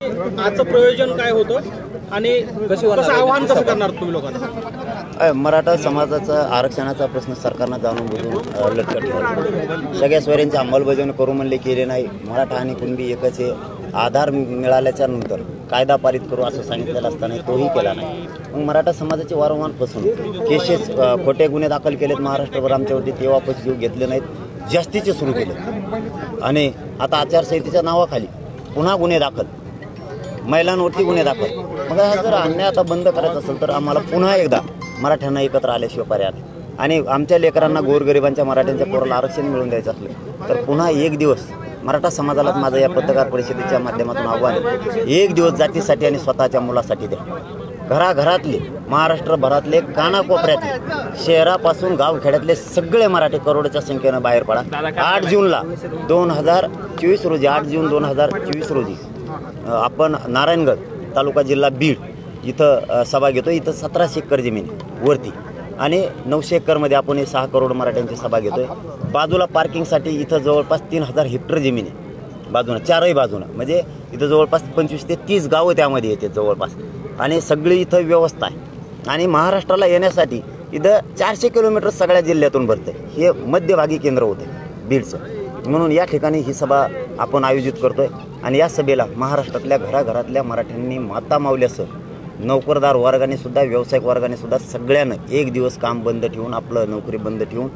आजचं प्रयोजन काय होतं आणि कसं आव्हान कसं करणार तुम्ही लोकांना? मराठा समाजाचा आरक्षणाचा प्रश्न सरकारनं जाणून बुजून लटकत ठेवला। सगळ्या स्वैरांची अंमलबजावणी करू म्हणले केले नाही। मराठा आणि कुणबी एकच आहे। आधार मिळाल्याच्या नंतर कायदा पारित करू असं सांगितलेलं असताना तोही केला नाही। मग मराठा समाजाचे वारंवार फसवणूक केसेस खोटे गुन्हे दाखल केलेत महाराष्ट्रभर आमच्यावरती, तेव्हा पैसे घेतले नाहीत, जास्तीचे सुरू केले आणि आता आचारसंहितेच्या नावाखाली पुन्हा गुन्हे दाखल, महिलांवरती गुन्हे दाखल। मग हा जर अन्याय आता बंद करायचा असेल तर आम्हाला पुन्हा एकदा मराठ्यांना एकत्र आल्याशिवाय पर्याय नाही। आणि आमच्या लेकरांना गोरगरिबांच्या मराठ्यांच्या पोराला आरक्षण मिळवून द्यायचं असलं तर पुन्हा एक दिवस मराठा समाजाला माझं या पत्रकार परिषदेच्या माध्यमातून आव्हान आहे, एक दिवस जातीसाठी आणि स्वतःच्या मुलासाठी द्या। घराघरातले महाराष्ट्रभरातले कानाकोपऱ्यातले शहरापासून गावखेड्यातले सगळे मराठी करोडच्या संख्येनं बाहेर पडा। 8 जूनला 2024 रोजी 8 जून 2024 रोजी आपण नारायणगड तालुका जिल्हा बीड इथं सभा घेतो। इथं 1700 एकर जमीन वरती आणि 900 एकरमध्ये आपण 6 करोड मराठ्यांची सभा घेतोय। बाजूला पार्किंगसाठी इथं जवळपास 3000 हेक्टर जमीन आहे बाजूनं, चारही बाजूनं, म्हणजे इथं जवळपास 25 ते 30 गावं त्यामध्ये येते जवळपास आणि सगळी इथं व्यवस्था आहे। आणि महाराष्ट्राला येण्यासाठी इथं 400 किलोमीटर सगळ्या जिल्ह्यातून भरतं, हे मध्यभागी केंद्र होतं बीडचं। म्हणून या ठिकाणी ही सभा आपण आयोजित करतोय आणि या सभेला महाराष्ट्रातल्या घराघरातल्या मराठ्यांनी माता मावल्यासह नोकरदार वर्गाने सुद्धा, व्यावसायिक वर्गाने सुद्धा सगळ्यांना एक दिवस काम बंद ठेवून, आपलं नोकरी बंद ठेवून,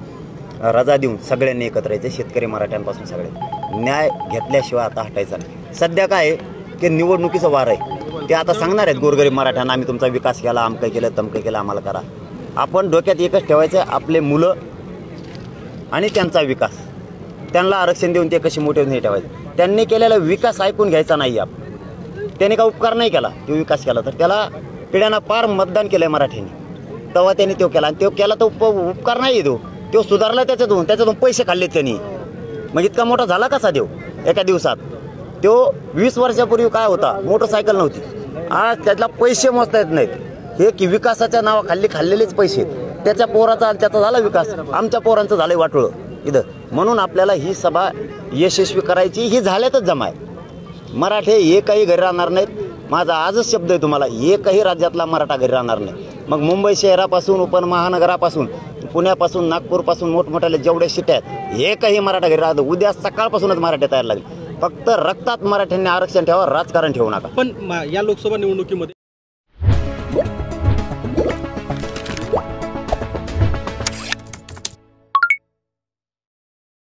रजा देऊन सगळ्यांनी एकत्र यायचे। शेतकरी मराठ्यांपासून सगळे न्याय घेतल्याशिवाय आता हटायचा नाही। सध्या काय आहे की निवडणुकीचं वार आहे, ते आता सांगणार आहेत गोरगरीब मराठ्यांना आम्ही तुमचा विकास केला, आमकं केलं तमकं केलं, आम्हाला करा। आपण डोक्यात एकच ठेवायचं, आपले मुलं आणि त्यांचा विकास, त्यांना आरक्षण देऊन ते कशी मोठे नाही ठेवायचे। त्यांनी केलेला विकास ऐकून घ्यायचा नाही। त्याने का उपकार नाही केला, तो विकास केला तर त्याला पिढ्यांना पार मतदान केलंय मराठ्यांनी, तेव्हा त्यांनी तो केला आणि तो केला तर उपकार नाही तो सुधारला त्याच्यातून पैसे खाल्लेत त्यांनी। मग इतका मोठा झाला कसा देव एका दिवसात? तो 20 वर्षापूर्वी काय होता, मोटरसायकल नव्हती, आज त्यातला पैसे मोजता येत नाहीत। हे की विकासाच्या नावाखाली खाल्लेलेच पैसे, त्याच्या पोराचा आणि त्याचा झाला विकास, आमच्या पोरांचं झालंय वाटोळं इथं। म्हणून आपल्याला ही सभा यशस्वी करायची, ही झाल्यातच जमा आहे। मराठे एकही घरी राहणार नाहीत, माझा आजच शब्द आहे तुम्हाला, एकही राज्यातला मराठा घरी राहणार नाही। मग मुंबई शहरापासून, उपमहानगरापासून, पुण्यापासून, नागपूरपासून मोठमोठ्याला जेवढे शिट्या आहेत एकही मराठा घरी राहतो। उद्या सकाळपासूनच मराठे तयार लागले, फक्त रक्तात मराठ्यांनी आरक्षण ठेवा, राजकारण ठेवू नका। पण या लोकसभा निवडणुकीमध्ये